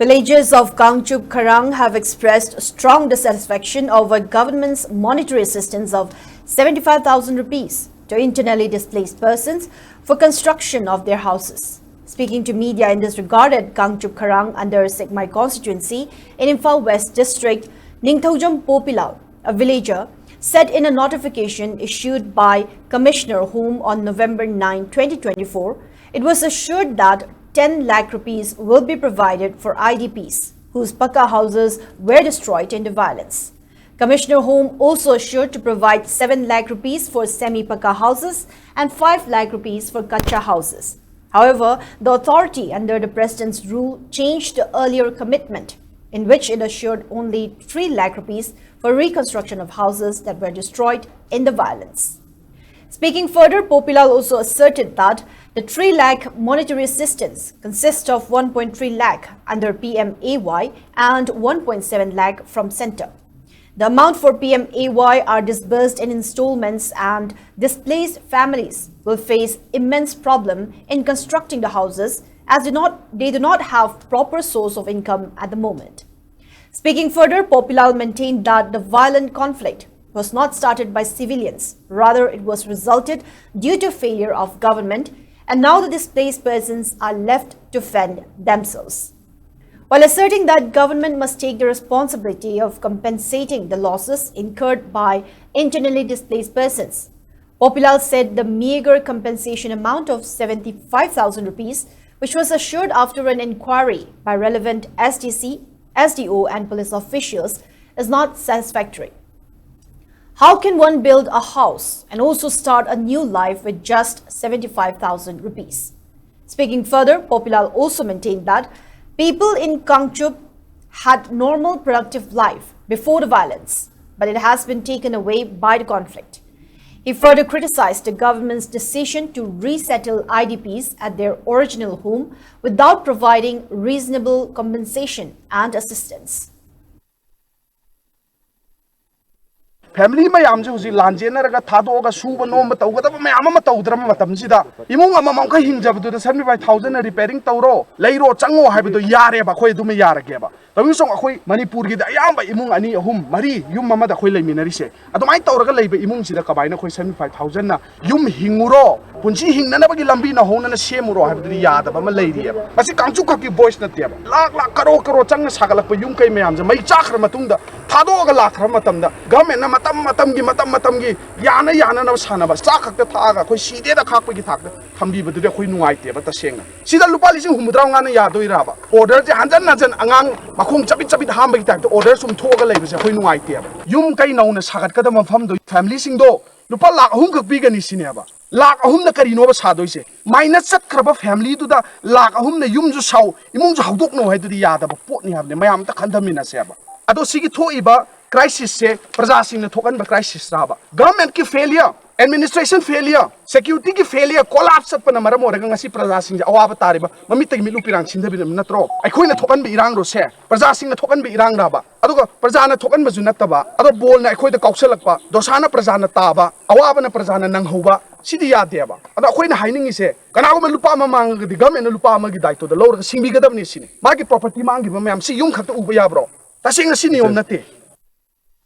Villagers of Kanchup, Kharang have expressed strong dissatisfaction over government's monetary assistance of 75,000 rupees to internally displaced persons for construction of their houses. Speaking to media in this regard at Kanchup, Kharang under Sekmai constituency in Imphal West District, Ningthaujam Popilal, a villager, said in a notification issued by Commissioner Home on November 9, 2024, it was assured that 10 lakh rupees will be provided for IDPs whose Pakka houses were destroyed in the violence. Commissioner Home also assured to provide 7 lakh rupees for semi-Pakka houses and 5 lakh rupees for Kacha houses. However, the authority under the President's rule changed the earlier commitment in which it assured only 3 lakh rupees for reconstruction of houses that were destroyed in the violence. Speaking further, Popilal also asserted that the 3 lakh monetary assistance consists of 1.3 lakh under PMAY and 1.7 lakh from centre. The amount for PMAY are disbursed in installments and displaced families will face immense problem in constructing the houses as they do not have proper source of income at the moment. Speaking further, Popilal maintained that the violent conflict was not started by civilians, rather it was resulted due to failure of government, and now the displaced persons are left to fend themselves. While asserting that government must take the responsibility of compensating the losses incurred by internally displaced persons, Popilal said the meager compensation amount of 75,000 rupees, which was assured after an inquiry by relevant SDC, SDO and police officials, is not satisfactory. How can one build a house and also start a new life with just 75,000 rupees? Speaking further, Popilal also maintained that people in Kanchup had normal productive life before the violence, but it has been taken away by the conflict. He further criticized the government's decision to resettle IDPs at their original home without providing reasonable compensation and assistance. Family mayam ju huji lanjena raga thado ga suba no ma tawga da mayam ma tawdram matam sida imung amam ka hingjab du 75,000 repairing tawro leiro chango haibido yare ba khoi du me yarage ba tawi song akhoi Manipur gi da ayamba imung ani ahum mari yum mama da khoi leiminari se adomai tawraga leiba imung sida kabaina khoi 75,000 na yum hinguro punchi hingna na bagi lambi na hona na semuro haibido yada ba ma leiri ba masi Kanchup ka ki voice na te ba lak karo chang na sagalak pa yum kai mayam ja mai chakhra matung da thado ga lakhra matam da government na matam gi yana na sana ba sa khak ta tha khoi side da khak pa gi thak da thambi ba du de khoi nuai te ba ta senga sida lupa lising humudra nga na ya doi ra ba order je hanjan na jan angang makhung chabi ham ba gi tak order sum thoga lei ba se khoi nuai te ba yum kai nau na sagat ka da mafam do family sing do lupa lak hum khak bi ga ni sine ba lak ahum na kari no ba sa doi se minus sat khra family du da lak ahum na yum ju sau imung ju haudok no hai du ya da ba pot ni habne mayam ta khandamina se ba ado sigi thoi ba crisis se praja sing na thokan ba crisis ra ba government ki failure administration failure security ki failure collapse pa na maram ora ngasi praja sing awa ba tari ba mami tagi milu pirang sin dabi na tro ai khoi na thokan bi irang ro se praja sing na thokan bi irang ra ba aduga praja na thokan ba ju na ta ba ado bol na ai khoi da kaukselak pa dosana praja na ta ba awa ba na praja na nang ho ba sidi ya de ba ado khoi na haining ise kana ko lupa ma mang gi government na lupa ma gi daito da lor sing bi ga dab ni sini ma gi property mang gi ba mam si yung khak ta u ba ya bro ta sing na sini om na te